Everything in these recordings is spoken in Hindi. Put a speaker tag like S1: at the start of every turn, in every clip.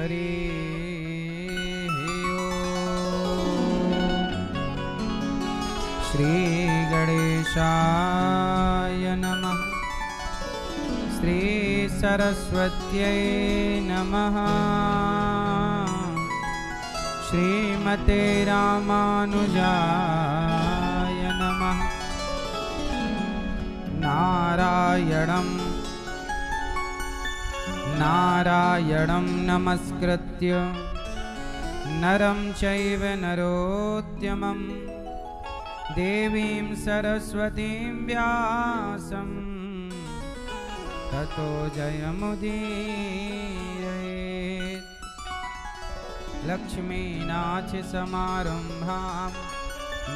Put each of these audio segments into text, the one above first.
S1: हरि श्री गणेशाय नमः। श्री सरस्वत्यै नमः। श्रीमते रामानुजाय नमः। नारायणं नमस्कृत्य नरं चैव नरोत्तमं देवीं सरस्वतीं व्यासं ततो जयमुदीरयेत्। लक्ष्मीनाथसमारम्भां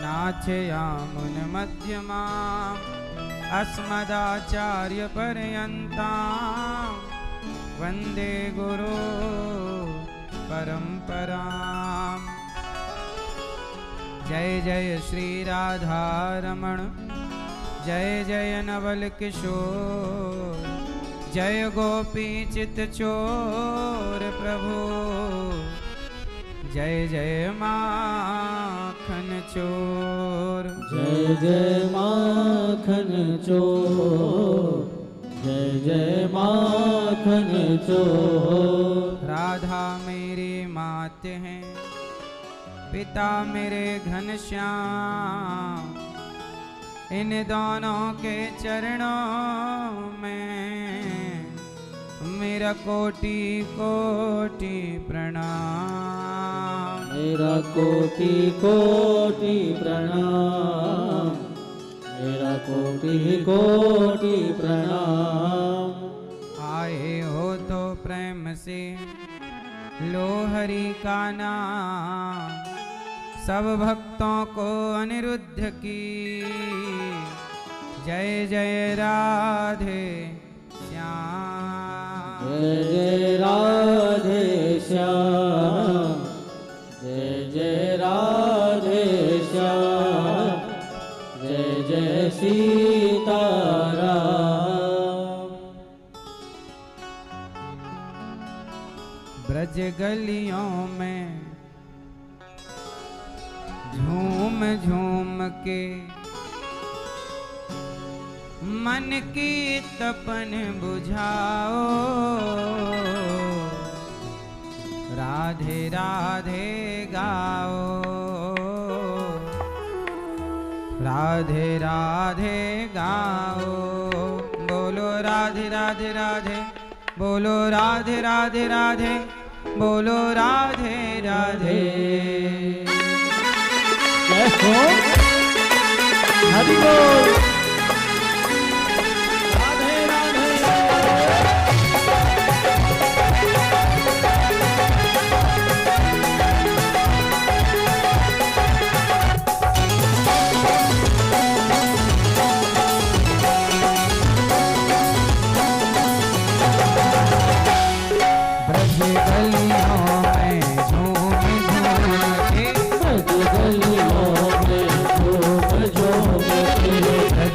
S1: नाथयामुनमध्यमाम् अस्मदाचार्यपर्यन्तां वन्दे गुरो परम्पराम्। जय जय श्री राधारमण, जय जय नवल किशोर, जय गोपी चित चोर प्रभु, जय जय माखन चोर।
S2: जय जय माखन चोर, जय जय माखन चोर।
S1: राधा मेरी मात हैं, पिता मेरे घनश्याम, इन दोनों के चरणों में मेरा कोटि कोटि प्रणाम।
S2: मेरा कोटि कोटि प्रणाम, मेरा कोटि कोटि प्रणाम।
S1: आए हो तो प्रेम से लो हरि का नाम, सब भक्तों को अनिरुद्ध की जय जय राधे श्याम।
S2: जय जय राधे श्याम, जय जय राधे श्याम, जय जय सीताराम।
S1: ब्रज गलियों में झूम झूम के मन की तपन बुझाओ, राधे राधे गाओ, राधे राधे गाओ। बोलो राधे राधे राधे, बोलो राधे राधे राधे, बोलो राधे राधे।
S2: जय हो हरि बोल। राधे राधे
S1: ब्रज गलियों में झूम झूम के,
S2: ब्रज गलियों में झूम झूम के,
S1: ब्रज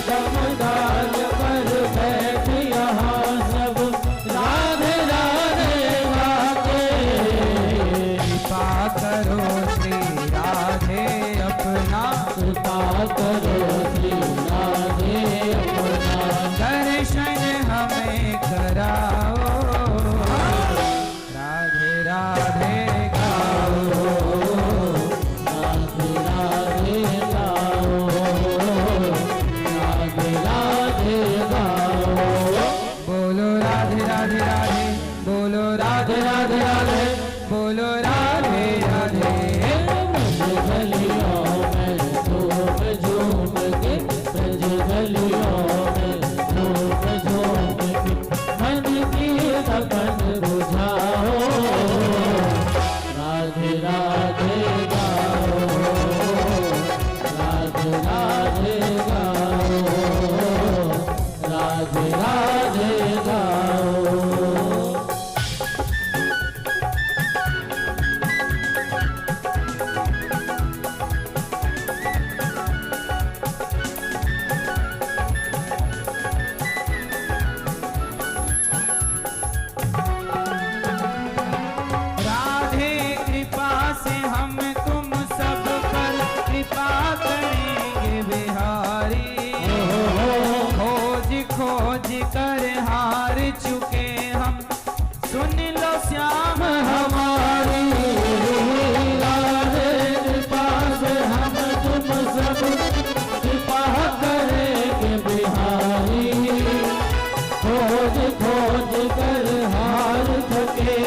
S2: कदमदाल पर बैठ यहाँ सब राधे राधे गाते।
S1: कृपा करो श्री राधे अपना,
S2: कृपा करो श्री राधे अपना,
S1: दर्शन हमें कराओ। राधे राधे गाओ,
S2: राधे राधे गाओ, राधे राधे गाओ।
S1: बोलो राधे राधे राधे, बोलो राधे राधे राधे, बोलो राधे राधे।
S2: गलियों में झूम झूम के, ब्रज गलियों में झूम झूम के मन की तपन बुझाओ। राधे राधे गाओ, राधे राधे गाओ, राधे राधे गाओ।
S1: राधे कृपा से हम तुम सब पर कृपा करेंगे बिहारी। खोज खोज कर हार चुके हम, सुन लो श्याम हमारी।
S2: राधे कृपा से हम तुम सब कृपा करेंगे बिहारी। खोज खोज कर हार थके,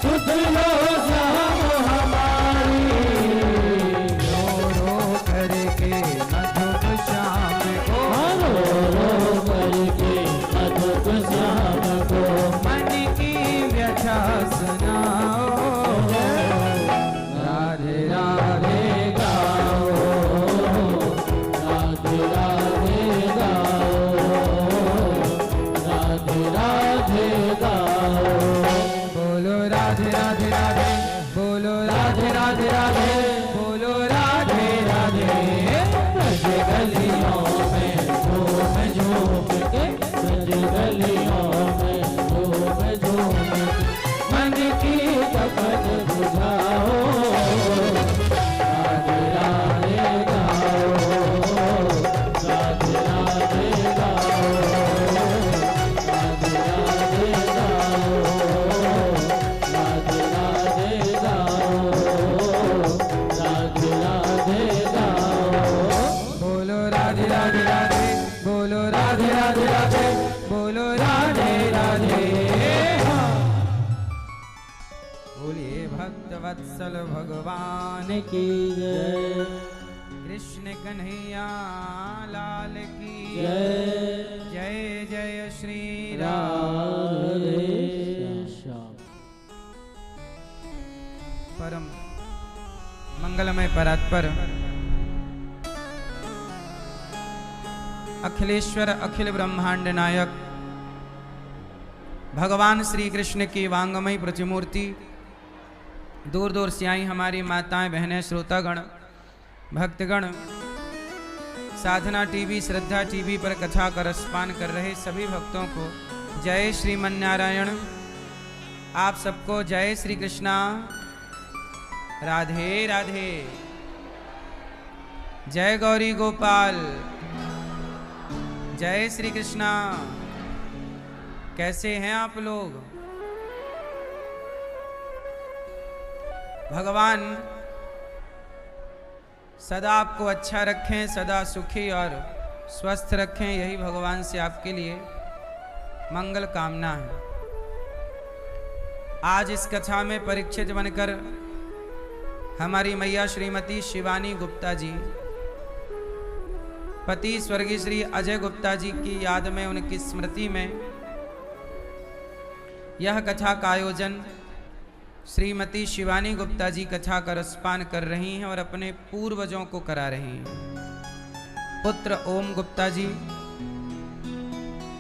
S2: सुध लो श्याम हमारी।
S1: रो रो करके मधुप श्याम को,
S2: रो रो करके मधुप श्याम को
S1: मन की व्यथा सुनाओ। राधे राधे
S2: गाओ, राधे राधे गाओ, राधे राधे गाओ।
S1: बोलो राधे राधे राधे, बोलो राधे राधे राधे, बोलो राधे राधे।
S2: ब्रज गलियों में झूम झूम के, ब्रज गलियों में झूम झूम के मन की तपन बुझाओ। राधे राधे गाओ, राधे राधे गाओ, राधे राधे गाओ, राधे राधे गाओ, राधे राधे गाओ।
S1: बोलो राधे राधे राधे, बोलो राधे राधे राधे, बोलो राधे राधे। बोलिए भक्त वत्सल भगवान
S2: की जय,
S1: कृष्ण कन्हैया लाल की
S2: जय
S1: जय जय श्री राम।
S2: राधे श्याम।
S1: परम मंगलमय परात्पर अखिलेश्वर अखिल ब्रह्मांड नायक भगवान श्री कृष्ण की वांगमयी प्रतिमूर्ति, दूर दूर से आई हमारी माताएं बहनें श्रोतागण भक्तगण, साधना टीवी श्रद्धा टीवी पर कथा का रसपान कर रहे सभी भक्तों को जय श्रीमन्नारायण। आप सबको जय श्री कृष्णा, राधे राधे, जय गौरी गोपाल, जय श्री कृष्णा। कैसे हैं आप लोग? भगवान सदा आपको अच्छा रखें, सदा सुखी और स्वस्थ रखें, यही भगवान से आपके लिए मंगल कामना है। आज इस कथा में परीक्षित बनकर हमारी मैया श्रीमती शिवानी गुप्ता जी, पति स्वर्गीय श्री अजय गुप्ता जी की याद में, उनकी स्मृति में यह कथा का आयोजन श्रीमती शिवानी गुप्ता जी कथा का रसपान कर रही हैं और अपने पूर्वजों को करा रही हैं। पुत्र ओम गुप्ता जी,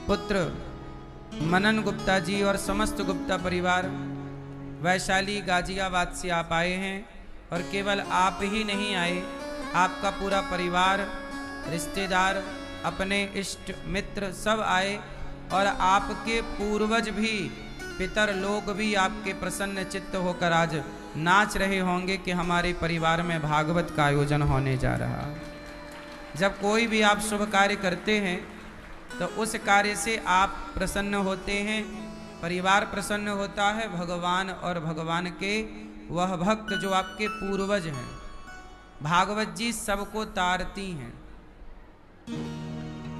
S1: पुत्र मनन गुप्ता जी और समस्त गुप्ता परिवार वैशाली गाजियाबाद से आप आए हैं। और केवल आप ही नहीं आए, आपका पूरा परिवार, रिश्तेदार, अपने इष्ट मित्र सब आए और आपके पूर्वज भी, पितर लोग भी आपके प्रसन्न चित्त होकर आज नाच रहे होंगे कि हमारे परिवार में भागवत का आयोजन होने जा रहा है। जब कोई भी आप शुभ कार्य करते हैं तो उस कार्य से आप प्रसन्न होते हैं, परिवार प्रसन्न होता है, भगवान और भगवान के वह भक्त जो आपके पूर्वज हैं। भागवत जी सबको तारती हैं।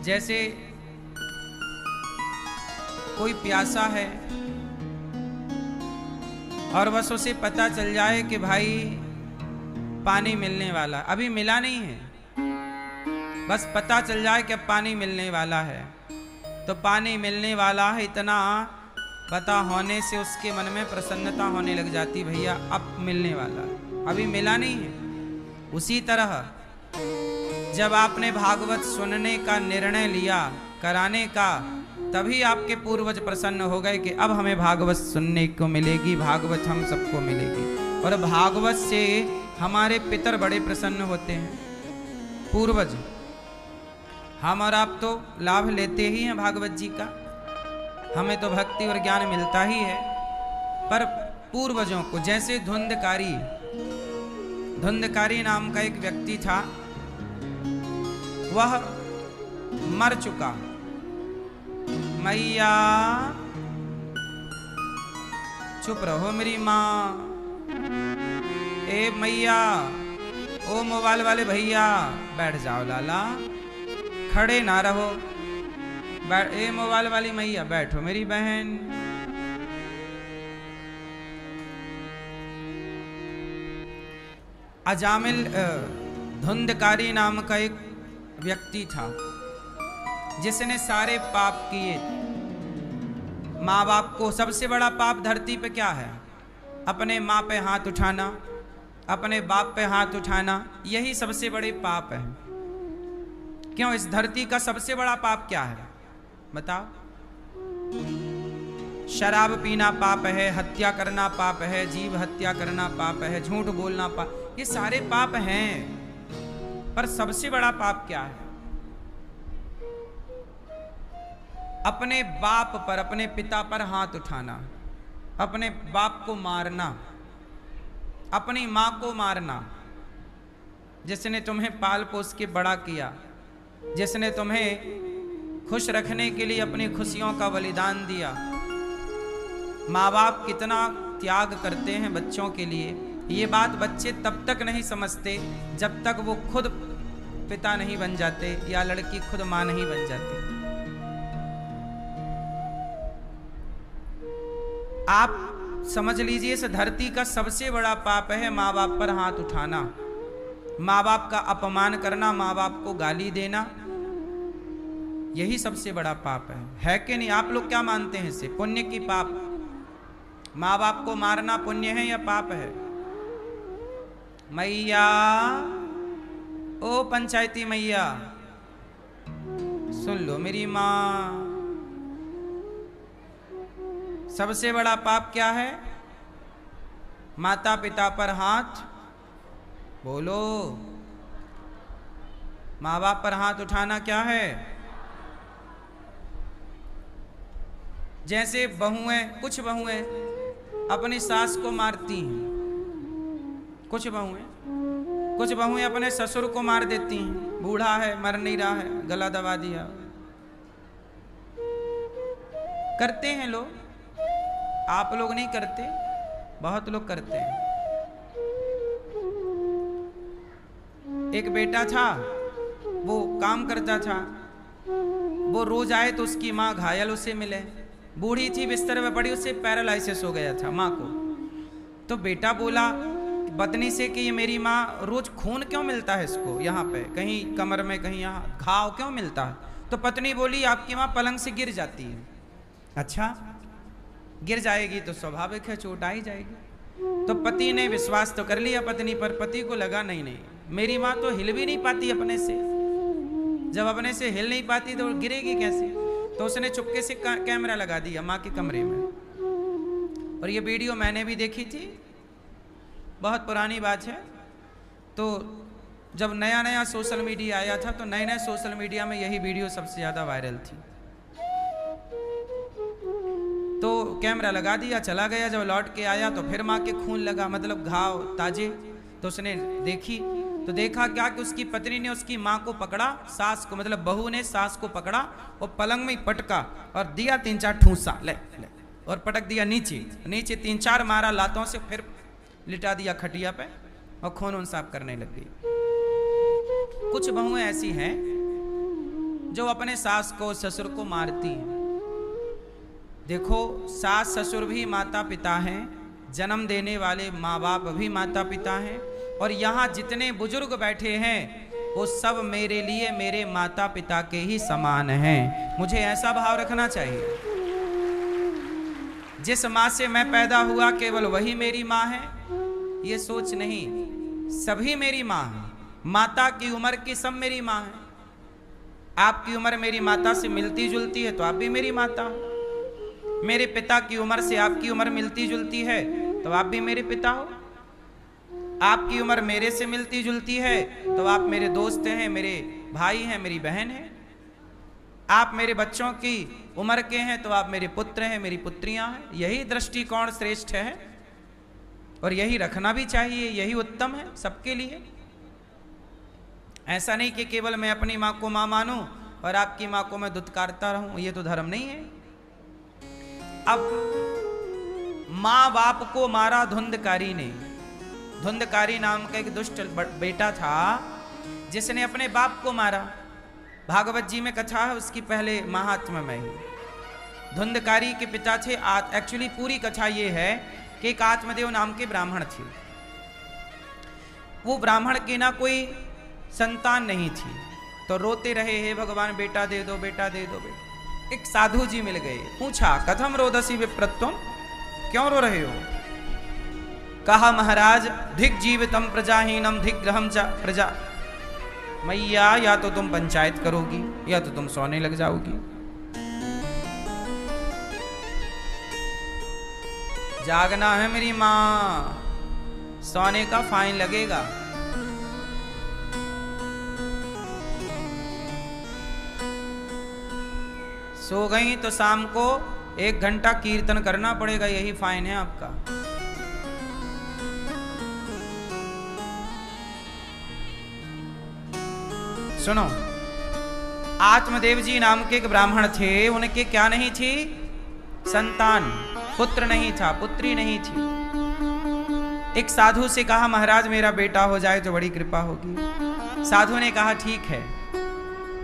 S1: जैसे कोई प्यासा है और बस उसे पता चल जाए कि भाई पानी मिलने वाला, अभी मिला नहीं है, बस पता चल जाए कि अब पानी मिलने वाला है, तो पानी मिलने वाला है इतना पता होने से उसके मन में प्रसन्नता होने लग जाती, भैया अब मिलने वाला है, अभी मिला नहीं है। उसी तरह जब आपने भागवत सुनने का निर्णय लिया, कराने का, तभी आपके पूर्वज प्रसन्न हो गए कि अब हमें भागवत सुनने को मिलेगी, भागवत हम सबको मिलेगी। और भागवत से हमारे पितर बड़े प्रसन्न होते हैं, पूर्वज। हम और आप तो लाभ लेते ही हैं भागवत जी का, हमें तो भक्ति और ज्ञान मिलता ही है, पर पूर्वजों को, जैसे धुंधकारी नाम का एक व्यक्ति था, वह मर चुका। मैया चुप रहो मेरी माँ, ए मैया, ओ मोबाइल वाले भैया बैठ जाओ लाला, खड़े ना रहो, ए मोबाइल वाली मैया बैठो मेरी बहन। अजामिल धुंधकारी नाम का एक व्यक्ति था जिसने सारे पाप किए। माँ बाप को, सबसे बड़ा पाप धरती पे क्या है? अपने माँ पे हाथ उठाना, अपने बाप पे हाथ उठाना, यही सबसे बड़े पाप है। क्यों? इस धरती का सबसे बड़ा पाप क्या है बताओ? शराब पीना पाप है, हत्या करना पाप है, जीव हत्या करना पाप है, झूठ बोलना पाप, ये सारे पाप हैं। पर सबसे बड़ा पाप क्या है? अपने बाप पर, अपने पिता पर हाथ उठाना, अपने बाप को मारना, अपनी माँ को मारना, जिसने तुम्हें पाल पोस के बड़ा किया, जिसने तुम्हें खुश रखने के लिए अपनी खुशियों का बलिदान दिया। माँ बाप कितना त्याग करते हैं बच्चों के लिए, ये बात बच्चे तब तक नहीं समझते जब तक वो खुद पिता नहीं बन जाते या लड़की खुद माँ नहीं बन जाती। आप समझ लीजिए, इस धरती का सबसे बड़ा पाप है माँ बाप पर हाथ उठाना, माँ बाप का अपमान करना, माँ बाप को गाली देना, यही सबसे बड़ा पाप है कि नहीं? आप लोग क्या मानते हैं इसे, पुण्य की पाप? माँ बाप को मारना पुण्य है या पाप है? मैया, ओ पंचायती मैया, सुन लो मेरी माँ, सबसे बड़ा पाप क्या है? माता पिता पर हाथ, बोलो, माँ बाप पर हाथ उठाना क्या है? जैसे बहुएं, कुछ बहुएं अपनी सास को मारती हैं, कुछ बहुएं अपने ससुर को मार देती हैं, बूढ़ा है, मर नहीं रहा है, गला दबा दिया। करते हैं लोग, आप लोग नहीं करते, बहुत लोग करते हैं। एक बेटा था, वो काम करता था, वो रोज आए तो उसकी माँ घायल उसे मिले, बूढ़ी थी, बिस्तर में पड़ी, उससे पैरालाइसिस हो गया था माँ को। तो बेटा बोला पत्नी से कि ये मेरी माँ, रोज खून क्यों मिलता है इसको, यहाँ पे कहीं कमर में, कहीं यहाँ घाव क्यों मिलता है? तो पत्नी बोली आपकी माँ पलंग से गिर जाती है। अच्छा, गिर जाएगी तो स्वाभाविक है चोट आ ही जाएगी। तो पति ने विश्वास तो कर लिया पत्नी पर, पति को लगा नहीं मेरी माँ तो हिल भी नहीं पाती अपने से, जब अपने से हिल नहीं पाती तो गिरेगी कैसे? तो उसने चुपके से कैमरा लगा दिया माँ के कमरे में। और ये वीडियो मैंने भी देखी थी, बहुत पुरानी बात है। तो जब नया नया सोशल मीडिया आया था तो नए नए सोशल मीडिया में यही वीडियो सबसे ज़्यादा वायरल थी। तो कैमरा लगा दिया, चला गया। जब लौट के आया तो फिर माँ के खून लगा, मतलब घाव ताजे। तो उसने देखी तो देखा क्या कि उसकी पत्नी ने उसकी माँ को पकड़ा, सास को, मतलब बहू ने सास को पकड़ा और पलंग में पटका और दिया 3-4 ठूसा, ले और पटक दिया नीचे नीचे, 3-4 मारा लातों से, फिर लिटा दिया खटिया पे और खून उन साफ करने लग गई। कुछ बहुएं ऐसी हैं जो अपने सास को ससुर को मारती हैं। देखो, सास ससुर भी माता पिता हैं, जन्म देने वाले माँ बाप भी माता पिता हैं, और यहाँ जितने बुजुर्ग बैठे हैं वो सब मेरे लिए मेरे माता पिता के ही समान हैं। मुझे ऐसा भाव रखना चाहिए। जिस माँ से मैं पैदा हुआ केवल वही मेरी माँ है, ये सोच नहीं, सभी मेरी माँ है। माता की उम्र की सब मेरी माँ है। आपकी उम्र मेरी माता से मिलती जुलती है तो आप भी मेरी माता हो। मेरे पिता की उम्र से आपकी उम्र मिलती जुलती है तो आप भी मेरे पिता हो। आपकी उम्र मेरे से मिलती जुलती है तो आप मेरे दोस्त हैं, मेरे भाई हैं, मेरी बहन है। आप मेरे बच्चों की उम्र के हैं तो आप मेरे पुत्र हैं, मेरी पुत्रियां हैं। यही दृष्टिकोण श्रेष्ठ है और यही रखना भी चाहिए, यही उत्तम है सबके लिए। ऐसा नहीं कि केवल मैं अपनी माँ को माँ मानूं और आपकी माँ को मैं दुत्कारता रहूं, ये तो धर्म नहीं है। अब माँ बाप को मारा धुंधकारी ने। धुंधकारी नाम का एक दुष्ट बेटा था जिसने अपने बाप को मारा। भागवत जी में कथा है उसकी, पहले महात्मा में ही। धुंधकारी के पिता थे, एक्चुअली पूरी कथा ये है कि एक आत्मदेव नाम के ब्राह्मण थे। वो ब्राह्मण की ना कोई संतान नहीं थी, तो रोते रहे, हे भगवान बेटा दे दो, बेटा दे दो, बेटा। एक साधु जी मिल गए, पूछा कथम रोदसी विप्रत्वम, क्यों रो रहे हो? कहा महाराज, धिक जीवितम प्रजाहीनम धिक ग्रहम च प्रजा। मैया, या तो तुम पंचायत करोगी या तो तुम सोने लग जाओगी। जागना है मेरी माँ, सोने का फाइन लगेगा। सो गई तो शाम को 1 घंटा कीर्तन करना पड़ेगा, यही फाइन है आपका। सुनो, आत्मदेव जी नाम के एक ब्राह्मण थे, उनके क्या नहीं थी? संतान, पुत्र नहीं था, पुत्री नहीं थी। एक साधु से कहा महाराज मेरा बेटा हो जाए तो बड़ी कृपा होगी। साधु ने कहा ठीक है,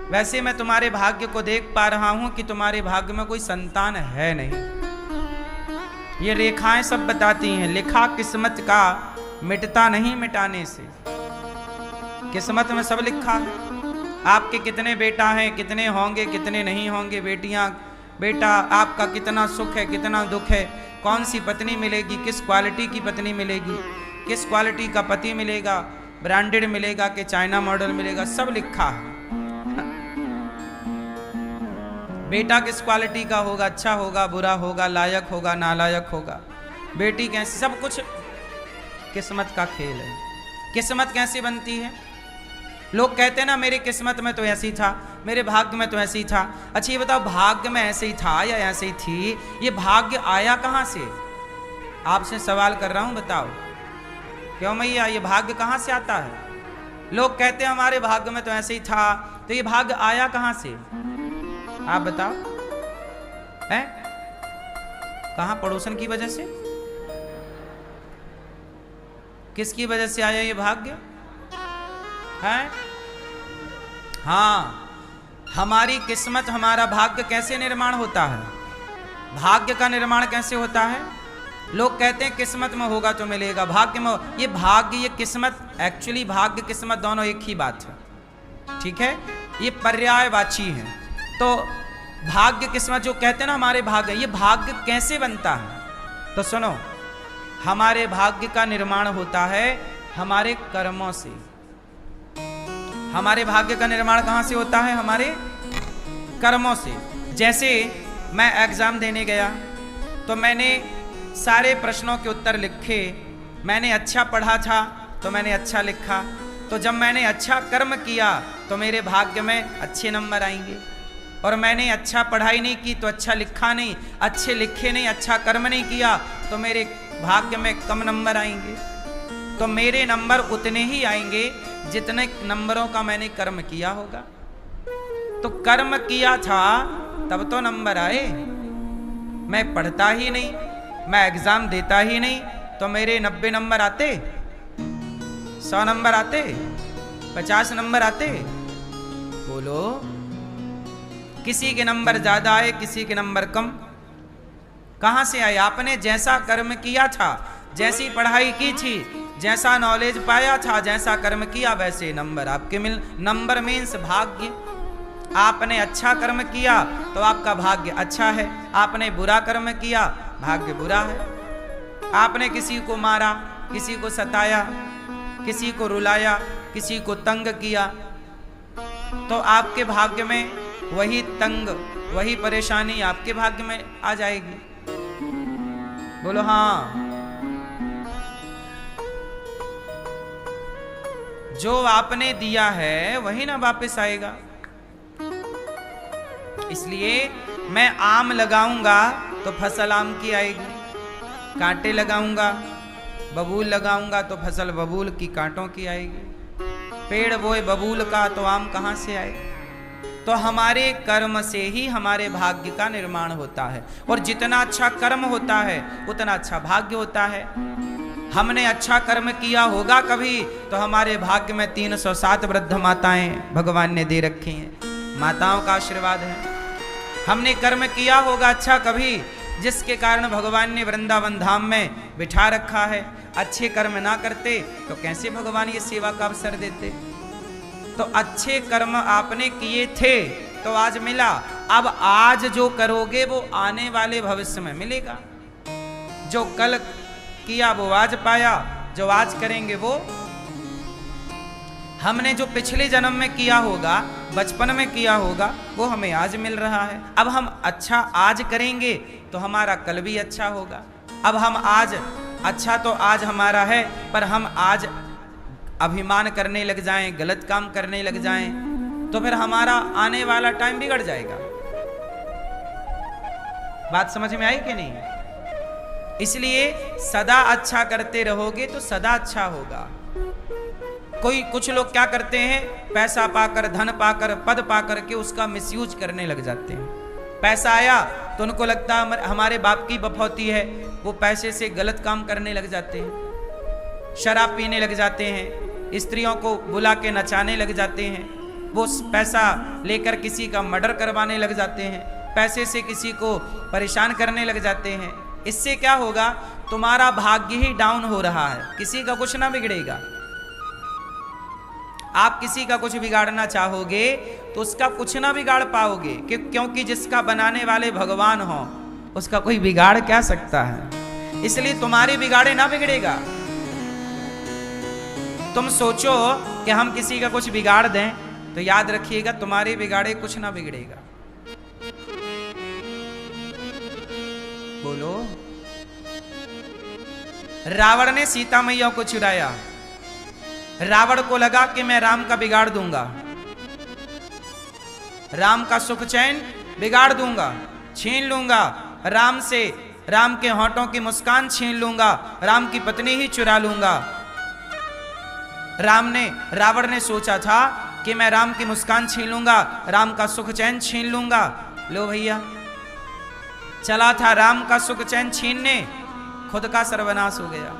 S1: वैसे मैं तुम्हारे भाग्य को देख पा रहा हूं कि तुम्हारे भाग्य में कोई संतान है नहीं। ये रेखाएं सब बताती हैं, लिखा किस्मत का मिटता नहीं मिटाने से। किस्मत में सब लिखा है। आपके कितने बेटा हैं, कितने होंगे, कितने नहीं होंगे, बेटियां, बेटा, आपका कितना सुख है, कितना दुख है, कौन सी पत्नी मिलेगी, किस क्वालिटी की पत्नी मिलेगी, किस क्वालिटी का पति मिलेगा, ब्रांडेड मिलेगा कि चाइना मॉडल मिलेगा, सब लिखा है। बेटा किस क्वालिटी का होगा, अच्छा होगा, बुरा होगा, लायक होगा, नालायक होगा, बेटी कैसी, सब कुछ किस्मत का खेल है। किस्मत कैसे बनती है? लोग कहते हैं ना मेरी किस्मत में तो ऐसी था, मेरे भाग्य में तो ऐसी था। अच्छा ये बताओ, भाग्य में ऐसे ही था या ऐसे ही थी? ये भाग्य आया कहाँ से? आपसे सवाल कर रहा हूं, बताओ। क्यों मैया, ये भाग्य कहाँ से आता है? लोग कहते हैं हमारे भाग्य में तो ऐसे ही था, तो ये भाग्य आया कहाँ से? आप बताओ। है कहाँ? पड़ोसन की वजह से? किसकी वजह से आया ये भाग्य? है? हाँ, हमारी किस्मत, हमारा भाग्य कैसे निर्माण होता है? भाग्य का निर्माण कैसे होता है? लोग कहते हैं किस्मत में होगा तो मिलेगा, भाग्य में। ये भाग्य, ये किस्मत, एक्चुअली भाग्य किस्मत दोनों एक ही बात है, ठीक है? ये पर्यायवाची है। तो भाग्य किस्मत जो कहते हैं ना हमारे भाग्य, ये भाग्य कैसे बनता है? तो सुनो, हमारे भाग्य का निर्माण होता है हमारे कर्मों से। हमारे भाग्य का निर्माण कहाँ से होता है? हमारे कर्मों से। जैसे मैं एग्जाम देने गया तो मैंने सारे प्रश्नों के उत्तर लिखे, मैंने अच्छा पढ़ा था तो मैंने अच्छा लिखा, तो जब मैंने अच्छा कर्म किया तो मेरे भाग्य में अच्छे नंबर आएंगे, और मैंने अच्छा पढ़ाई नहीं की तो अच्छा लिखा नहीं, अच्छे लिखे नहीं, अच्छा कर्म नहीं किया तो मेरे भाग्य में कम नंबर आएंगे। तो मेरे नंबर उतने ही आएंगे जितने नंबरों का मैंने कर्म किया होगा। तो कर्म किया था तब तो नंबर आए। मैं पढ़ता ही नहीं, मैं एग्जाम देता ही नहीं, तो मेरे 90 नंबर आते, 100 नंबर आते, 50 नंबर आते? बोलो। किसी के नंबर ज्यादा आए, किसी के नंबर कम। कहां से आए? आपने जैसा कर्म किया था, जैसी पढ़ाई की थी, जैसा नॉलेज पाया था, जैसा कर्म किया, वैसे नंबर आपके मिल। नंबर मीन्स भाग्य। आपने अच्छा कर्म किया तो आपका भाग्य अच्छा है, आपने बुरा कर्म किया भाग्य बुरा है। आपने किसी को मारा, किसी को सताया, किसी को रुलाया, किसी को तंग किया, तो आपके भाग्य में वही तंग, वही परेशानी आपके भाग्य में आ जाएगी। बोलो हाँ। जो आपने दिया है वही ना वापस आएगा। इसलिए मैं आम लगाऊंगा तो फसल आम की आएगी, कांटे लगाऊंगा, बबूल लगाऊंगा तो फसल बबूल की कांटों की आएगी। पेड़ बोए बबूल का तो आम कहां से आए? तो हमारे कर्म से ही हमारे भाग्य का निर्माण होता है, और जितना अच्छा कर्म होता है उतना अच्छा भाग्य होता है। हमने अच्छा कर्म किया होगा कभी तो हमारे भाग्य में 307 वृद्ध माताएं भगवान ने दे रखी हैं, माताओं का आशीर्वाद है। हमने कर्म किया होगा अच्छा कभी, जिसके कारण भगवान ने वृंदावन धाम में बिठा रखा है। अच्छे कर्म ना करते तो कैसे भगवान ये सेवा का अवसर देते? तो अच्छे कर्म आपने किए थे तो आज मिला। अब आज जो करोगे वो आने वाले भविष्य में मिलेगा। जो कल किया वो आज पाया, जो आज करेंगे वो। हमने जो पिछले जन्म में किया होगा, बचपन में किया होगा, वो हमें आज मिल रहा है। अब हम अच्छा आज करेंगे तो हमारा कल भी अच्छा होगा। अब हम आज अच्छा तो आज हमारा है, पर हम आज अभिमान करने लग जाएं, गलत काम करने लग जाएं, तो फिर हमारा आने वाला टाइम बिगड़ जाएगा। बात समझ में आई कि नहीं? इसलिए सदा अच्छा करते रहोगे तो सदा अच्छा होगा। कुछ लोग क्या करते हैं, पैसा पाकर, धन पाकर, पद पाकर के उसका मिसयूज करने लग जाते हैं। पैसा आया तो उनको लगता है हमारे बाप की बफौती है, वो पैसे से गलत काम करने लग जाते हैं, शराब पीने लग जाते हैं, स्त्रियों को बुला के नचाने लग जाते हैं, वो पैसा लेकर किसी का मर्डर करवाने लग जाते हैं, पैसे से किसी को परेशान करने लग जाते हैं। इससे क्या होगा? तुम्हारा भाग्य ही डाउन हो रहा है, किसी का कुछ ना बिगड़ेगा। आप किसी का कुछ बिगाड़ना चाहोगे तो उसका कुछ ना बिगाड़ पाओगे, क्योंकि जिसका बनाने वाले भगवान हो उसका कोई बिगाड़ क्या सकता है। इसलिए तुम्हारे बिगाड़े ना बिगड़ेगा। तुम सोचो कि हम किसी का कुछ बिगाड़ दें तो याद रखिएगा तुम्हारे बिगाड़े कुछ ना बिगड़ेगा। बोलो। रावण ने सीता मैया को चुराया। रावण को लगा कि मैं राम का बिगाड़ दूंगा, राम का सुख चैन बिगाड़ दूंगा, छीन लूंगा राम से, राम के होंठों की मुस्कान छीन लूंगा, राम की पत्नी ही चुरा लूंगा। रावण ने सोचा था कि मैं राम की मुस्कान छीन लूंगा, राम का सुख चैन छीन लूंगा। लो भैया, चला था राम का सुख चैन छीनने, खुद का सर्वनाश हो गया।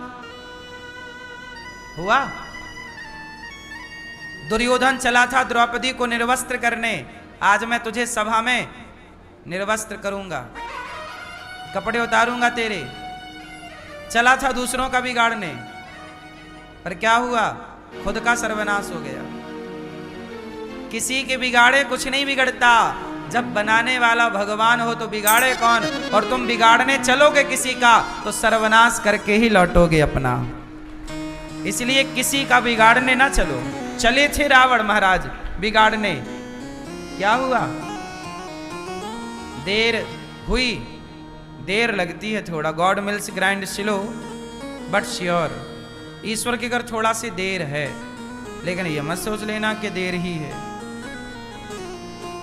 S1: हुआ। दुर्योधन चला था द्रौपदी को निर्वस्त्र करने, आज मैं तुझे सभा में निर्वस्त्र करूंगा, कपड़े उतारूंगा तेरे। चला था दूसरों का बिगाड़ने, पर क्या हुआ? खुद का सर्वनाश हो गया। किसी के बिगाड़े कुछ नहीं बिगड़ता, जब बनाने वाला भगवान हो तो बिगाड़े कौन? और तुम बिगाड़ने चलोगे किसी का तो सर्वनाश करके ही लौटोगे अपना। इसलिए किसी का बिगाड़ने ना चलो। चले थे रावण महाराज बिगाड़ने, क्या हुआ? देर हुई, देर लगती है थोड़ा। God mills grind slow but sure. ईश्वर के घर थोड़ा सी देर है, लेकिन ये मत सोच लेना कि देर ही है,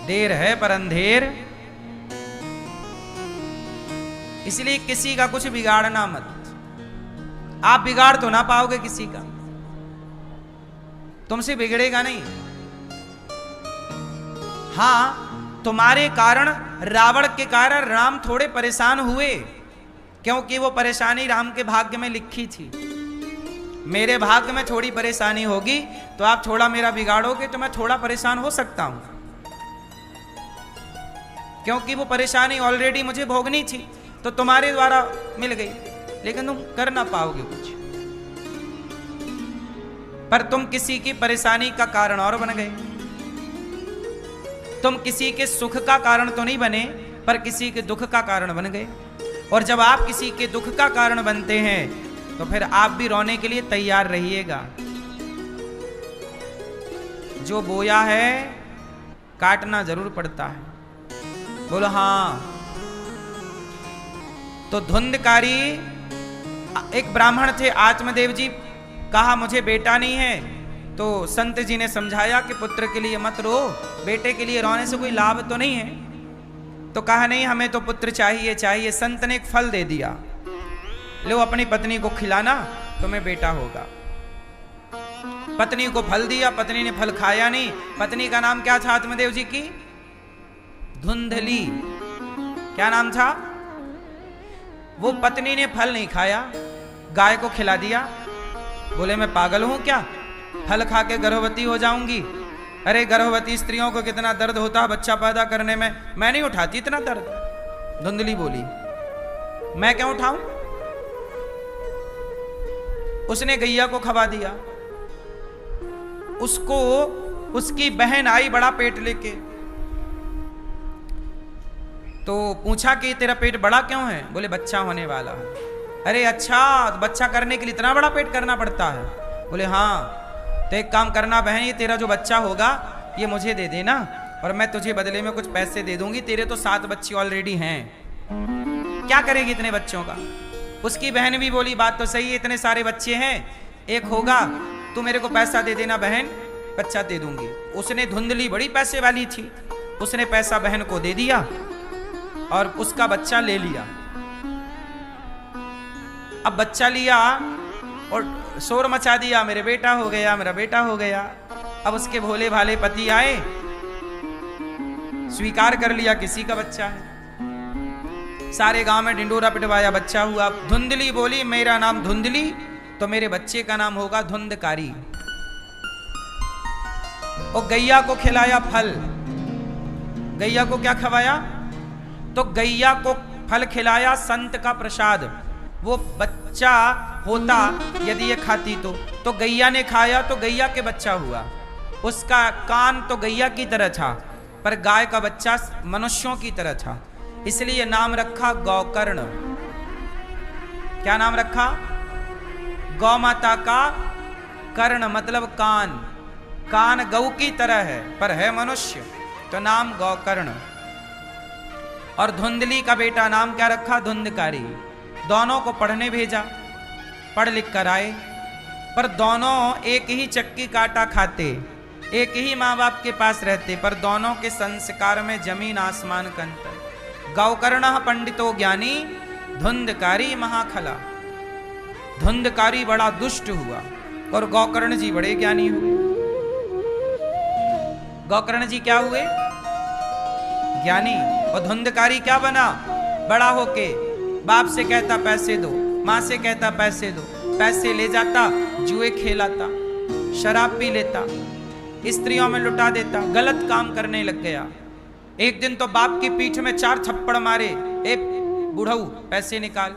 S1: देर है पर अंधेर। इसलिए किसी का कुछ बिगाड़ना मत। आप बिगाड़ तो ना पाओगे किसी का, तुमसे बिगड़ेगा नहीं। हां, तुम्हारे कारण, रावण के कारण राम थोड़े परेशान हुए, क्योंकि वो परेशानी राम के भाग्य में लिखी थी। मेरे भाग्य में थोड़ी परेशानी होगी तो आप थोड़ा मेरा बिगाड़ोगे तो मैं थोड़ा परेशान हो सकता हूं, क्योंकि वो परेशानी ऑलरेडी मुझे भोगनी थी तो तुम्हारे द्वारा मिल गई, लेकिन तुम कर ना पाओगे कुछ। पर तुम किसी की परेशानी का कारण और बन गए। तुम किसी के सुख का कारण तो नहीं बने, पर किसी के दुख का कारण बन गए। और जब आप किसी के दुख का कारण बनते हैं तो फिर आप भी रोने के लिए तैयार रहिएगा। जो बोया है काटना जरूर पड़ता है। बोलो हाँ। तो धुंधकारी एक ब्राह्मण थे, आत्मदेव जी, कहा मुझे बेटा नहीं है। तो संत जी ने समझाया कि पुत्र के लिए मत रो, बेटे के लिए रोने से कोई लाभ तो नहीं है। तो कहा नहीं, हमें तो पुत्र चाहिए चाहिए। संत ने एक फल दे दिया, लो अपनी पत्नी को खिलाना, तुम्हें बेटा होगा। पत्नी को फल दिया, पत्नी ने फल खाया नहीं। पत्नी का नाम क्या था आत्मदेव जी की? धुंधली। क्या नाम था? वो पत्नी ने फल नहीं खाया, गाय को खिला दिया। बोले मैं पागल हूं क्या, फल खा के गर्भवती हो जाऊंगी? अरे गर्भवती स्त्रियों को कितना दर्द होता है बच्चा पैदा करने में, मैं नहीं उठाती इतना दर्द। धुंधली बोली मैं क्यों उठाऊं? उसने गैया को खवा दिया। उसको उसकी बहन आई बड़ा पेट लेके, तो पूछा कि तेरा पेट बड़ा क्यों है? बोले बच्चा होने वाला है। अरे अच्छा, तो बच्चा करने के लिए इतना बड़ा पेट करना पड़ता है? बोले हाँ। तो एक काम करना बहन, ये तेरा जो बच्चा होगा ये मुझे दे देना और मैं तुझे बदले में कुछ पैसे दे दूंगी। तेरे तो 7 बच्चे ऑलरेडी हैं, क्या करेगी इतने बच्चों का? उसकी बहन भी बोली बात तो सही है, इतने सारे बच्चे हैं, एक होगा, तू मेरे को पैसा दे देना बहन, बच्चा दे दूंगी। उसने, धुंधली बड़ी पैसे वाली थी, उसने पैसा बहन को दे दिया और उसका बच्चा ले लिया। अब बच्चा लिया और शोर मचा दिया, मेरे बेटा हो गया, मेरा बेटा हो गया। अब उसके भोले भाले पति आए, स्वीकार कर लिया किसी का बच्चा है। सारे गांव में ढिंडोरा पिटवाया, बच्चा हुआ। धुंधली बोली मेरा नाम धुंधली, तो मेरे बच्चे का नाम होगा धुंधकारी। और गैया को खिलाया फल। गैया को क्या खवाया? तो गैया को फल खिलाया, संत का प्रसाद। वो बच्चा होता यदि ये खाती तो गैया ने खाया तो गैया के बच्चा हुआ। उसका कान तो गैया की तरह था, पर गाय का बच्चा मनुष्यों की तरह था, इसलिए नाम रखा गौकर्ण। क्या नाम रखा? गौ माता का कर्ण मतलब कान। कान गौ की तरह है पर है मनुष्य, तो नाम गौकर्ण। और धुंधली का बेटा नाम क्या रखा? धुंधकारी। दोनों को पढ़ने भेजा, पढ़ लिख कर आए, पर दोनों एक ही चक्की काटा खाते, एक ही माँ बाप के पास रहते, पर दोनों के संस्कार में जमीन आसमान का अंतर। गौकर्ण पंडितो ज्ञानी, धुंधकारी महाखला। धुंधकारी बड़ा दुष्ट हुआ और गौकर्ण जी बड़े ज्ञानी हुए। गौकर्ण जी क्या हुए? ज्ञानी। और धुंधकारी क्या बना? बड़ा होके बाप से कहता पैसे दो, माँ से कहता पैसे दो, पैसे ले जाता, जुए खेलाता, शराब पी लेता, स्त्रियों में लुटा देता, गलत काम करने लग गया। एक दिन तो बाप की पीठ में 4 थप्पड़ मारे, ए बुढ़ऊ पैसे निकाल।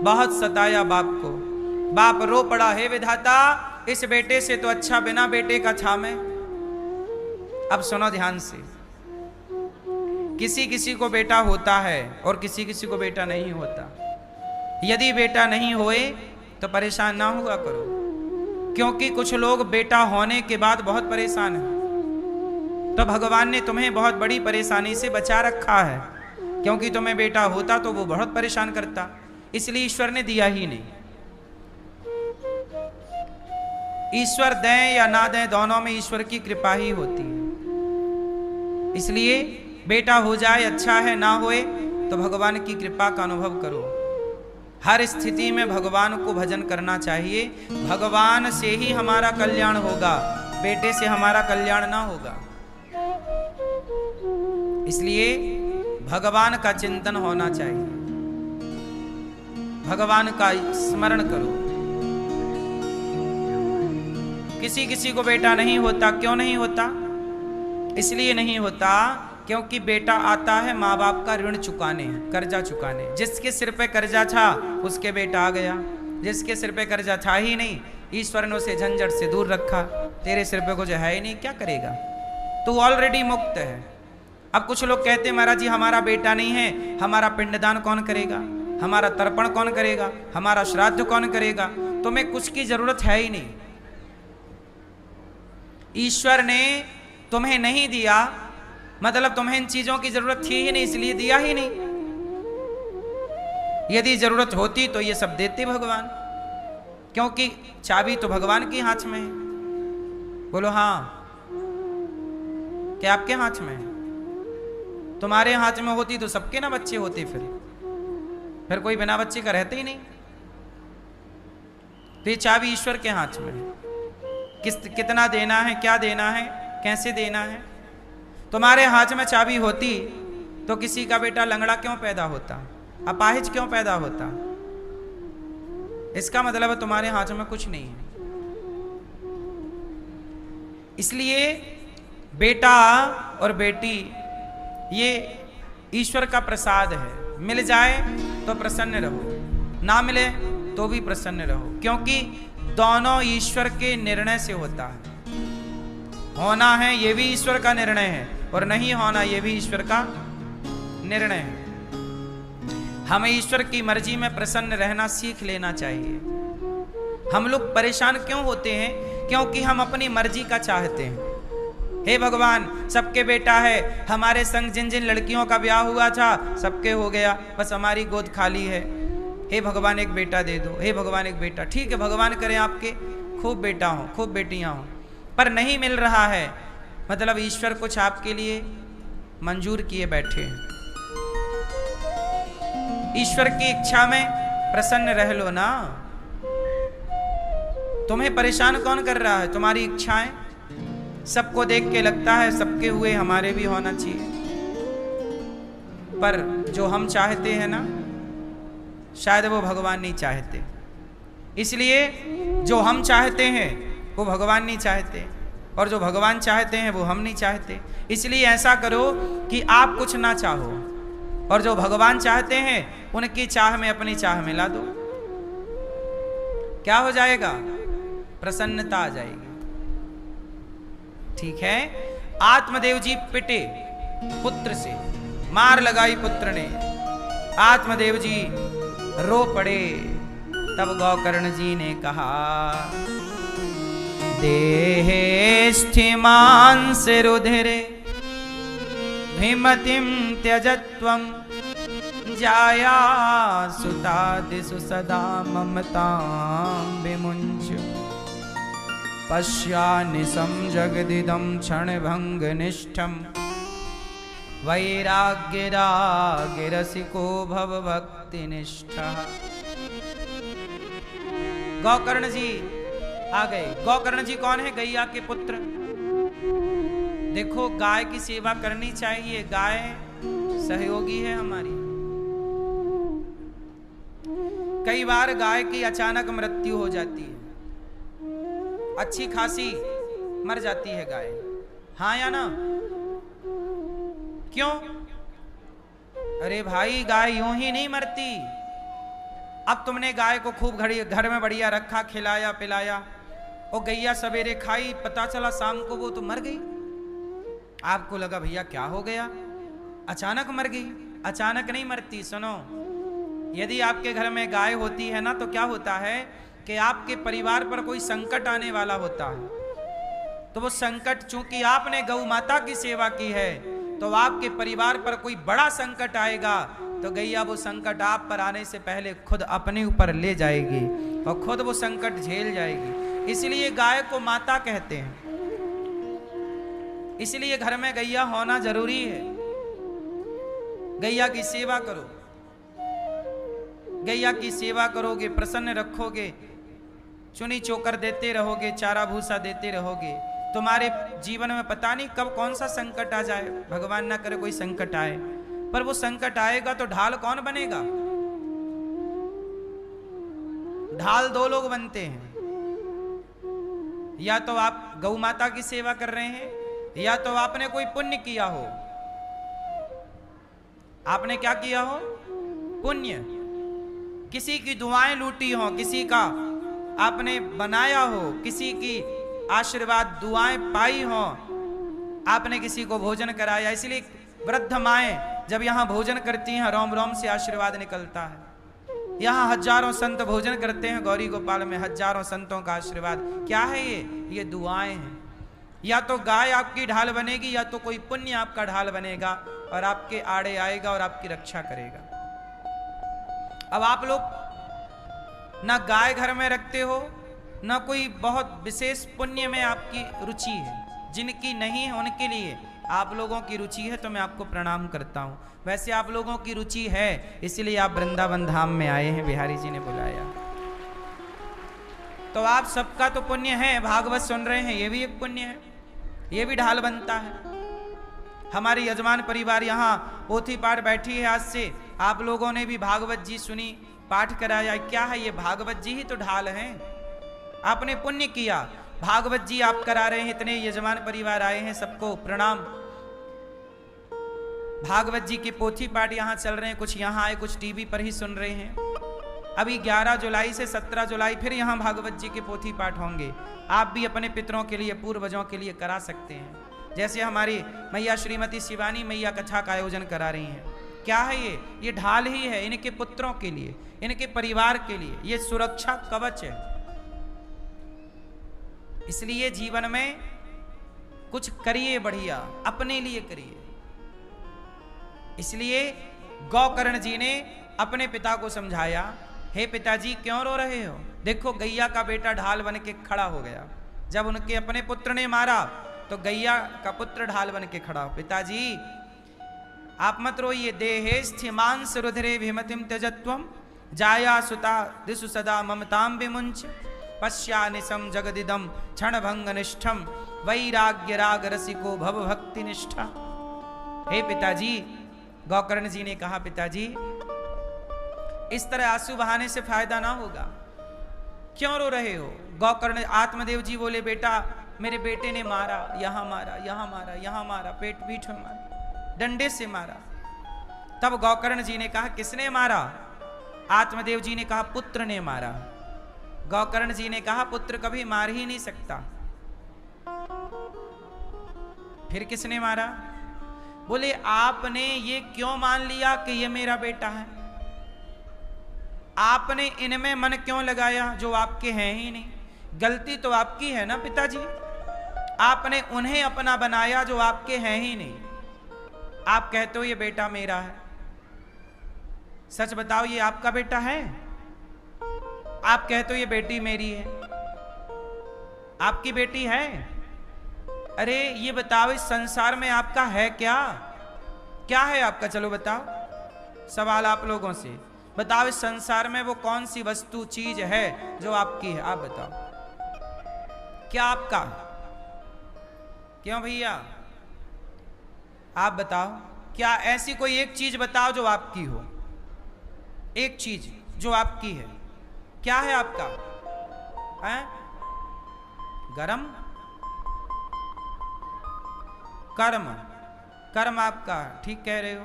S1: बहुत सताया बाप को। बाप रो पड़ा, हे विधाता, इस बेटे से तो अच्छा बिना बेटे का था मैं। अब सुनो ध्यान से, किसी किसी को बेटा होता है और किसी किसी को बेटा नहीं होता। यदि बेटा नहीं होए तो परेशान ना हुआ करो, क्योंकि कुछ लोग बेटा होने के बाद बहुत परेशान हैं। तो भगवान ने तुम्हें बहुत बड़ी परेशानी से बचा रखा है, क्योंकि तुम्हें बेटा होता तो वो बहुत परेशान करता, इसलिए ईश्वर ने दिया ही नहीं। ईश्वर दें या ना दें, दोनों में ईश्वर की कृपा ही होती है। इसलिए बेटा हो जाए अच्छा है, ना होए तो भगवान की कृपा का अनुभव करो। हर स्थिति में भगवान को भजन करना चाहिए। भगवान से ही हमारा कल्याण होगा, बेटे से हमारा कल्याण ना होगा। इसलिए भगवान का चिंतन होना चाहिए, भगवान का स्मरण करो। किसी किसी को बेटा नहीं होता, क्यों नहीं होता? इसलिए नहीं होता क्योंकि बेटा आता है माँ बाप का ऋण चुकाने, कर्जा चुकाने। जिसके सिर पे कर्जा था उसके बेटा आ गया, जिसके सिर पे कर्जा था ही नहीं, ईश्वर ने उसे झंझट से दूर रखा। तेरे सिर पे कुछ है ही नहीं, क्या करेगा? तू ऑलरेडी मुक्त है। अब कुछ लोग कहते हैं महाराज जी हमारा बेटा नहीं है, हमारा पिंडदान कौन करेगा, हमारा तर्पण कौन करेगा, हमारा श्राद्ध कौन करेगा? तुम्हें कुछ की जरूरत है ही नहीं। ईश्वर ने तुम्हें नहीं दिया मतलब तुम्हें इन चीजों की जरूरत थी ही नहीं, इसलिए दिया ही नहीं। यदि जरूरत होती तो ये सब देते भगवान, क्योंकि चाबी तो भगवान के हाथ में है। बोलो हाँ, क्या आपके हाथ में है? तुम्हारे हाथ में होती तो सबके ना बच्चे होते, फिर कोई बिना बच्चे का रहते ही नहीं। तो ये चाबी ईश्वर के हाथ में है। कितना देना है, क्या देना है, कैसे देना है। तुम्हारे हाथ में चाबी होती तो किसी का बेटा लंगड़ा क्यों पैदा होता, अपाहिज क्यों पैदा होता? इसका मतलब है तुम्हारे हाथ में कुछ नहीं है। इसलिए बेटा और बेटी ये ईश्वर का प्रसाद है। मिल जाए तो प्रसन्न रहो, ना मिले तो भी प्रसन्न रहो, क्योंकि दोनों ईश्वर के निर्णय से होता है। होना है ये भी ईश्वर का निर्णय है, और नहीं होना ये भी ईश्वर का निर्णय है। हमें ईश्वर की मर्जी में प्रसन्न रहना सीख लेना चाहिए। हम लोग परेशान क्यों होते हैं? क्योंकि हम अपनी मर्जी का चाहते हैं। हे भगवान, सबके बेटा है, हमारे संग जिन जिन लड़कियों का ब्याह हुआ था सबके हो गया, बस हमारी गोद खाली है। हे भगवान एक बेटा दे दो, हे भगवान एक बेटा। ठीक है, भगवान करें आपके खूब बेटा हो, खूब बेटियां हो, पर नहीं मिल रहा है मतलब ईश्वर कुछ आपके लिए मंजूर किए बैठे हैं। ईश्वर की इच्छा में प्रसन्न रह लो ना। तुम्हें परेशान कौन कर रहा है? तुम्हारी इच्छाएं। सबको देख के लगता है सबके हुए हमारे भी होना चाहिए, पर जो हम चाहते हैं ना शायद वो भगवान नहीं चाहते। इसलिए जो हम चाहते हैं वो भगवान नहीं चाहते, और जो भगवान चाहते हैं वो हम नहीं चाहते। इसलिए ऐसा करो कि आप कुछ ना चाहो, और जो भगवान चाहते हैं उनकी चाह में अपनी चाह मिला दो। क्या हो जाएगा? प्रसन्नता आ जाएगी। ठीक है। आत्मदेव जी पिटे पुत्र से, मार लगाई पुत्र ने, आत्मदेव जी रो पड़े। तब गौकर्ण जी ने कहा, देहे स्थिमांस रुधिरे भीमतिम त्यजत्वं जाया सुतादिषु सदा ममतां विमुञ्च पश्यानिशं जगदिदं क्षणभङ्गनिष्ठं वैराग्यरागिरसिको भव भक्तिनिष्ठः। गौकर्ण जी आ गए। गौकर्ण जी कौन है? गैया के पुत्र। देखो, गाय की सेवा करनी चाहिए, गाय सहयोगी है हमारी। कई बार गाय की अचानक मृत्यु हो जाती है, अच्छी खासी मर जाती है गाय, हाँ या ना? क्यों? अरे भाई, गाय यूं ही नहीं मरती। अब तुमने गाय को खूब घर में बढ़िया रखा, खिलाया पिलाया, और गैया सवेरे खाई, पता चला शाम को वो तो मर गई। आपको लगा भैया क्या हो गया, अचानक मर गई। अचानक नहीं मरती। सुनो, यदि आपके घर में गाय होती है ना तो क्या होता है कि आपके परिवार पर कोई संकट आने वाला होता है, तो वो संकट, चूंकि आपने गौ माता की सेवा की है, तो आपके परिवार पर कोई बड़ा संकट आएगा तो गैया वो संकट आप पर आने से पहले खुद अपने ऊपर ले जाएगी और खुद वो संकट झेल जाएगी। इसलिए गाय को माता कहते हैं। इसलिए घर में गैया होना जरूरी है। गैया की सेवा करो, गैया की सेवा करोगे, प्रसन्न रखोगे, चुनी चोकर देते रहोगे, चारा भूसा देते रहोगे, तुम्हारे जीवन में पता नहीं कब कौन सा संकट आ जाए। भगवान ना करे कोई संकट आए, पर वो संकट आएगा तो ढाल कौन बनेगा? ढाल दो लोग बनते हैं, या तो आप गौ माता की सेवा कर रहे हैं, या तो आपने कोई पुण्य किया हो। आपने क्या किया हो? पुण्य। किसी की दुआएं लूटी हो, किसी का आपने बनाया हो, किसी की आशीर्वाद दुआएं पाई हो, आपने किसी को भोजन कराया। इसलिए वृद्ध माएं जब यहां भोजन करती हैं, रोम रोम से आशीर्वाद निकलता है। यहां हजारों संत भोजन करते हैं, गौरी गोपाल में हजारों संतों का आशीर्वाद। क्या है ये दुआएं हैं। या तो गाय आपकी ढाल बनेगी, या तो कोई पुण्य आपका ढाल बनेगा और आपके आड़े आएगा और आपकी रक्षा करेगा। अब आप लोग ना गाय घर में रखते हो, ना कोई बहुत विशेष पुण्य में आपकी रुचि है। जिनकी नहीं है उनके लिए आप लोगों की रुचि है, तो मैं आपको प्रणाम करता हूं। वैसे आप लोगों की रुचि है, इसलिए आप वृंदावन धाम में आए हैं, बिहारी जी ने बुलाया। तो आप सबका तो पुण्य है, भागवत सुन रहे हैं, ये भी एक पुण्य है, ये भी ढाल बनता है। हमारी यजमान परिवार यहाँ पोथी पाठ बैठी है, आज से आप लोगों ने भी भागवत जी सुनी, पाठ कराया। क्या है ये? भागवत जी ही तो ढाल हैं। आपने पुण्य किया, भागवत जी आप करा रहे हैं, इतने यजमान परिवार आए हैं, सबको प्रणाम। भागवत जी के पोथी पाठ यहाँ चल रहे हैं, कुछ यहाँ आए, कुछ टीवी पर ही सुन रहे हैं। अभी 11 जुलाई से 17 जुलाई फिर यहाँ भागवत जी के पोथी पाठ होंगे। आप भी अपने पितरों के लिए, पूर्वजों के लिए करा सकते हैं। जैसे हमारी मैया श्रीमती शिवानी मैया कथा का आयोजन करा रही हैं। क्या है ये ढाल ही है इनके पुत्रों के लिए, इनके परिवार के लिए, ये सुरक्षा कवच है। इसलिए जीवन में कुछ करिए, बढ़िया अपने लिए करिए। इसलिए गौकर्ण जी ने अपने पिता को समझाया, हे पिताजी क्यों रो रहे हो? देखो गैया का बेटा ढाल बन के खड़ा हो गया। जब उनके अपने पुत्र ने मारा तो गैया का पुत्र ढाल बन के खड़ा हो। पिताजी आप मत रोइए। देहे स्थिमांस रुधिरे विमतिम त्यजत्वम जाया सुता दिशु सदा ममताम विमुंच पश्यानिशम जगदिदम क्षण भंग निष्ठम वैराग्य राग रसिको भव भक्ति निष्ठा। हे पिताजी, गौकर्ण जी ने कहा, पिताजी इस तरह आंसू बहाने से फायदा ना होगा, क्यों रो रहे हो? गौकर्ण आत्मदेव जी बोले, बेटा मेरे बेटे ने मारा, यहां मारा, यहां मारा, यहां मारा, पेट पीठ में मारा, डंडे से मारा। तब गौकर्ण जी ने कहा, किसने मारा? आत्मदेव जी ने कहा, पुत्र ने मारा। गौकर्ण जी ने कहा, पुत्र कभी मार ही नहीं सकता। फिर किसने मारा? बोले, आपने ये क्यों मान लिया कि ये मेरा बेटा है? आपने इनमें मन क्यों लगाया जो आपके हैं ही नहीं? गलती तो आपकी है ना पिताजी, आपने उन्हें अपना बनाया जो आपके हैं ही नहीं। आप कहते हो ये बेटा मेरा है, सच बताओ ये आपका बेटा है? आप कहते हो ये बेटी मेरी है, आपकी बेटी है? अरे ये बताओ इस संसार में आपका है क्या? क्या है आपका? चलो बताओ, सवाल आप लोगों से। बताओ इस संसार में वो कौन सी वस्तु चीज है जो आपकी है? आप बताओ, क्या आपका? क्यों भैया आप बताओ, क्या ऐसी कोई एक चीज बताओ जो आपकी हो? एक चीज जो आपकी है, क्या है आपका? हैं? गरम? कर्म, कर्म आपका है, ठीक कह रहे हो।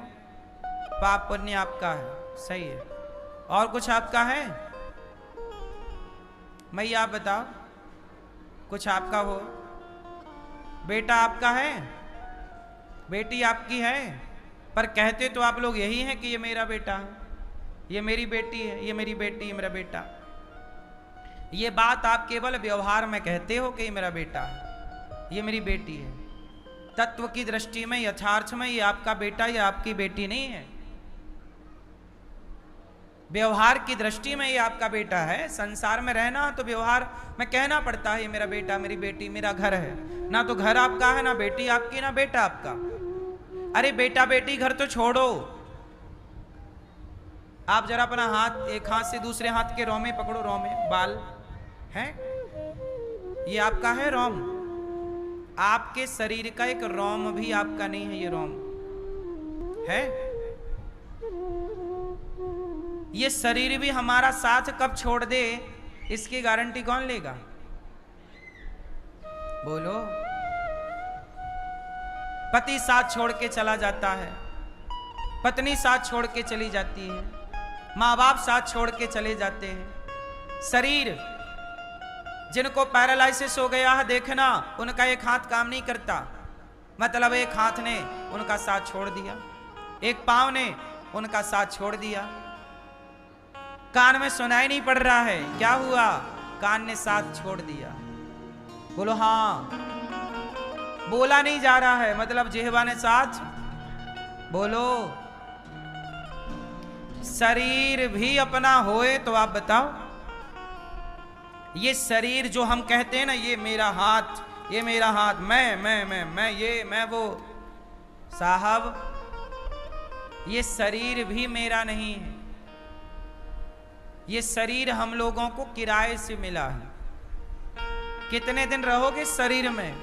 S1: पाप पुण्य आपका है, सही है। और कुछ आपका है? मैया आप बताओ, कुछ आपका हो? बेटा आपका है, बेटी आपकी है, पर कहते तो आप लोग यही हैं कि ये मेरा बेटा है, ये मेरी बेटी है, ये मेरी बेटी है, मेरा बेटा। ये बात आप केवल व्यवहार में कहते हो कि ये मेरा बेटा है, ये मेरी बेटी है। तत्व की दृष्टि में, यथार्थ में ये आपका बेटा या आपकी बेटी नहीं है। व्यवहार की दृष्टि में ये आपका बेटा है। संसार में रहना तो व्यवहार में कहना पड़ता है ये मेरा बेटा, मेरी बेटी, मेरा घर है। ना तो घर आपका है, ना बेटी आपकी, ना बेटा आपका। अरे बेटा बेटी घर तो छोड़ो, आप जरा अपना हाथ एक हाथ से दूसरे हाथ के रोमे पकड़ो, रोमे बाल हैं, ये आपका है रोम। आपके शरीर का एक रोम भी आपका नहीं है, ये रोम है। ये शरीर भी हमारा साथ कब छोड़ दे इसकी गारंटी कौन लेगा? बोलो। पति साथ छोड़ के चला जाता है, पत्नी साथ छोड़ के चली जाती है, माँ बाप साथ छोड़ के चले जाते हैं। शरीर जिनको पैरालिसिस हो गया है, देखना उनका एक हाथ काम नहीं करता, मतलब एक हाथ ने उनका साथ छोड़ दिया, एक पांव ने उनका साथ छोड़ दिया, कान में सुनाई नहीं पड़ रहा है, क्या हुआ? कान ने साथ छोड़ दिया। बोलो हाँ। बोला नहीं जा रहा है, मतलब जिह्वा ने साथ। बोलो। शरीर भी अपना होए तो आप बताओ। ये शरीर जो हम कहते हैं ना, ये मेरा हाथ, ये मेरा हाथ, मैं ये मैं वो, साहब ये शरीर भी मेरा नहीं है। ये शरीर हम लोगों को किराए से मिला है। कितने दिन रहोगे शरीर में?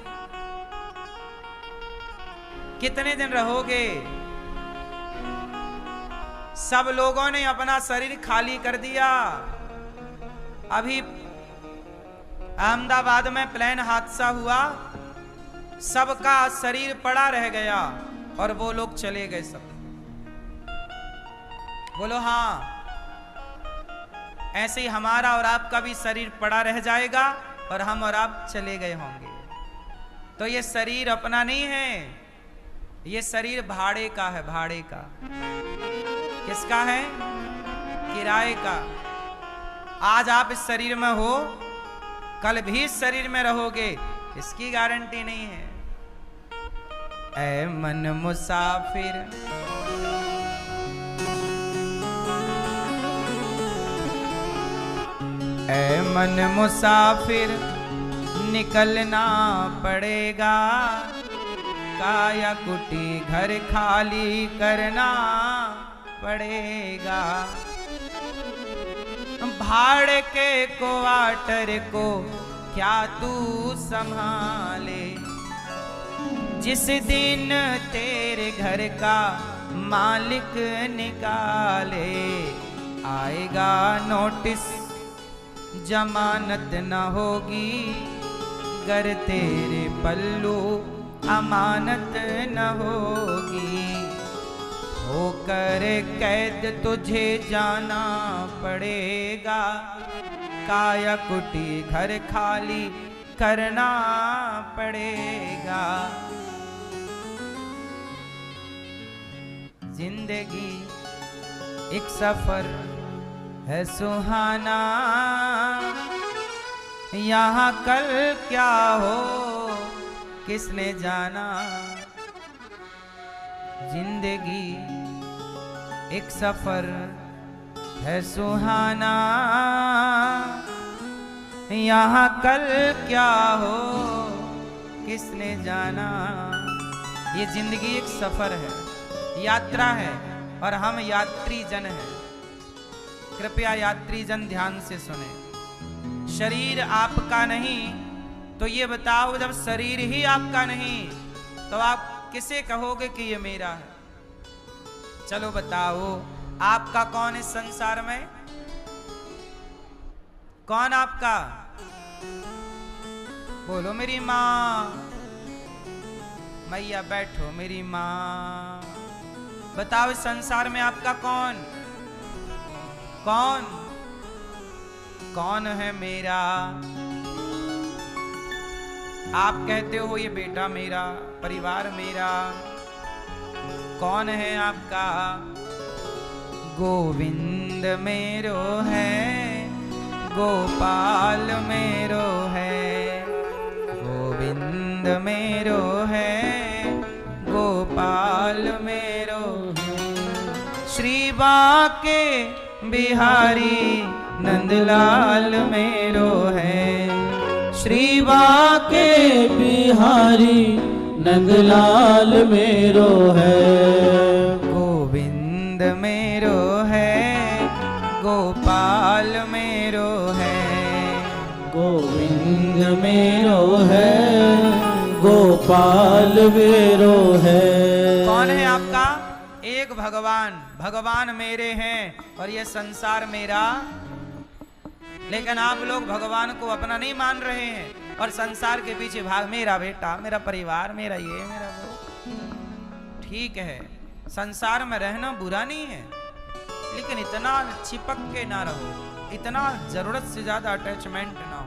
S1: कितने दिन रहोगे? सब लोगों ने अपना शरीर खाली कर दिया। अभी अहमदाबाद में प्लेन हादसा हुआ, सबका शरीर पड़ा रह गया और वो लोग चले गए सब। बोलो हाँ। ऐसे ही हमारा और आपका भी शरीर पड़ा रह जाएगा और हम और आप चले गए होंगे। तो ये शरीर अपना नहीं है, ये शरीर भाड़े का है, भाड़े का। किसका है? किराए का। आज आप इस शरीर में हो, कल भी इस शरीर में रहोगे, इसकी गारंटी नहीं है। ऐ मन मुसाफिर ऐ मन मुसाफिर निकलना पड़ेगा, काया कुटी घर खाली करना पड़ेगा। भाड़े के क्वार्टर को क्या तू संभाले, जिस दिन तेरे घर का मालिक निकाले, आएगा नोटिस जमानत न होगी, गर तेरे पल्लू अमानत न होगी। होकर कैद तुझे जाना पड़ेगा, काया कुटी घर खाली करना पड़ेगा। जिंदगी एक सफर है सुहाना, यहाँ कल क्या हो किसने जाना। जिंदगी एक सफर है सुहाना, यहाँ कल क्या हो किसने जाना। ये जिंदगी एक सफर है, यात्रा है और हम यात्री जन हैं। कृपया यात्री जन ध्यान से सुने। शरीर आपका नहीं तो ये बताओ, जब शरीर ही आपका नहीं तो आप किसे कहोगे कि ये मेरा है? चलो बताओ, आपका कौन इस संसार में? कौन आपका? बोलो मेरी माँ। मैया बैठो मेरी माँ। बताओ इस संसार में आपका कौन? कौन कौन है मेरा? आप कहते हो ये बेटा मेरा, परिवार मेरा। कौन है आपका? गोविंद मेरो है, गोपाल मेरो है। गोविंद मेरो है, गोपाल मेरो है। श्री बांके बिहारी नंदलाल मेरो है। श्री बाके
S2: बिहारी नंदलाल मेरो है।
S1: गोविंद मेरो है, गोपाल मेरो है।
S2: गोविंद मेरो है, गोपाल मेरो है।
S1: कौन है आपका? एक भगवान। भगवान मेरे हैं और ये संसार मेरा। लेकिन आप लोग भगवान को अपना नहीं मान रहे हैं और संसार के पीछे भाग, मेरा बेटा, मेरा परिवार, मेरा ये, मेरा वो। ठीक है, संसार में रहना बुरा नहीं है, लेकिन इतना चिपक के ना रहो, इतना जरूरत से ज्यादा अटैचमेंट ना हो।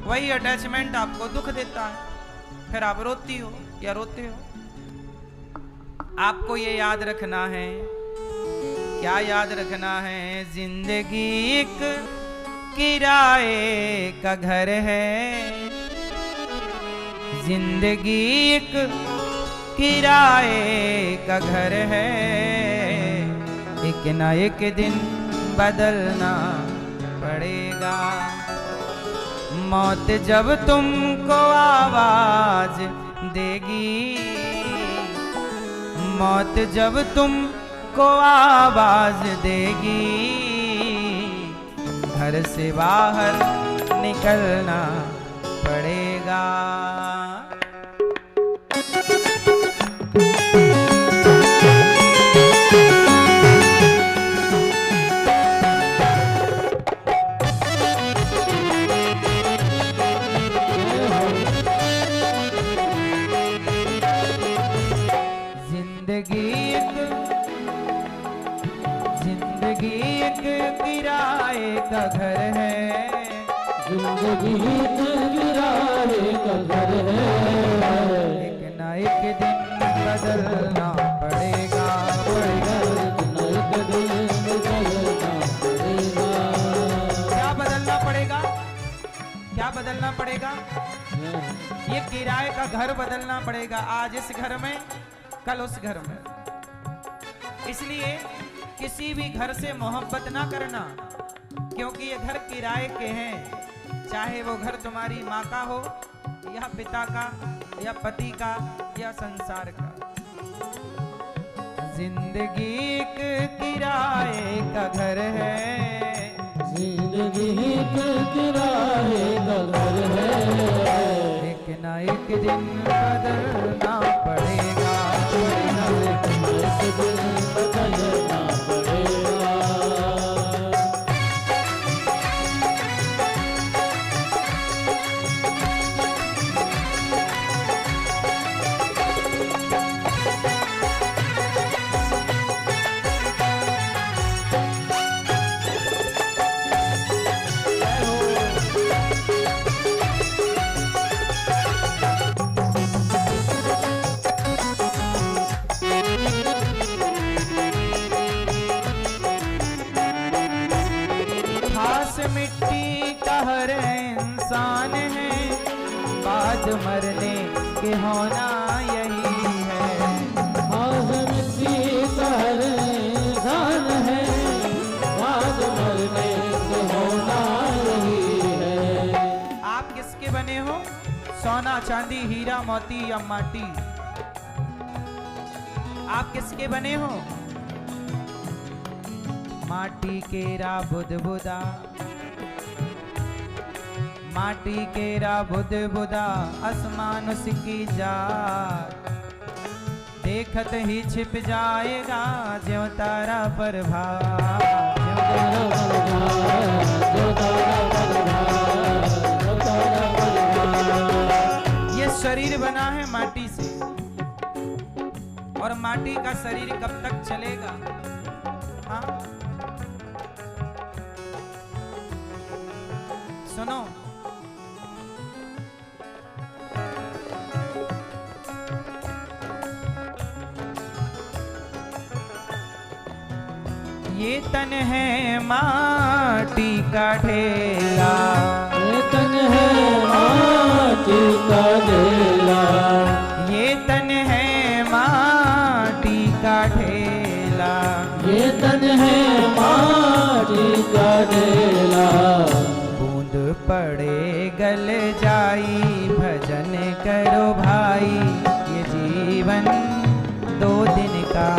S1: वही अटैचमेंट आपको दुख देता है, फिर आप रोती हो या रोते हो। आपको ये याद रखना है। क्या याद रखना है? जिंदगी एक किराए का घर है। जिंदगी एक किराए का घर है। एक ना एक दिन बदलना पड़ेगा। मौत जब तुमको आवाज देगी, मौत जब तुमको आवाज देगी, घर से बाहर निकलना पड़ेगा। जिंदगी एक किराए का घर है।
S2: जिंदगी एक किराए का घर है।
S1: एक ना एक दिन बदलना पड़ेगा, पड़ेगा।
S2: एक दिन बदलना पड़ेगा।
S1: क्या बदलना पड़ेगा? क्या बदलना पड़ेगा? ये किराए का घर बदलना पड़ेगा। आज इस घर में, कल उस घर में। इसलिए किसी भी घर से मोहब्बत ना करना, क्योंकि ये घर किराए के हैं। चाहे वो घर तुम्हारी माँ का हो या पिता का या पति का या संसार का। जिंदगी एक किराए का घर है।
S2: जिंदगी एक किराए का घर है।
S1: एक ना एक दिन बदलना पड़ेगा,
S2: एक दिन बदलना पड़ेगा।
S1: मिट्टी का हर इंसान है, बाद मरने के होना यही है।
S2: आज मिट्टी का हर इंसान है, बाद मरने के होना यही है।
S1: आप किसके बने हो? सोना, चांदी, हीरा, मोती या माटी? आप किसके बने हो? माटी केरा बुदबुदा, माटी केरा बुदबुदा, आसमान उसकी जात। देखत ही छिप जाएगा ज्यों तारा प्रभात। ये शरीर बना है माटी से, और माटी का शरीर कब तक चलेगा? हाँ, सुनो, ये तन है माटी का ढेला,
S2: ये तन है माटी का ढेला,
S1: ये तन है माटी का ढेला,
S2: ये तन है माटी क्या डेला।
S1: बूंद पड़े गल जाई भजन करो भाई, ये जीवन 2 दिन का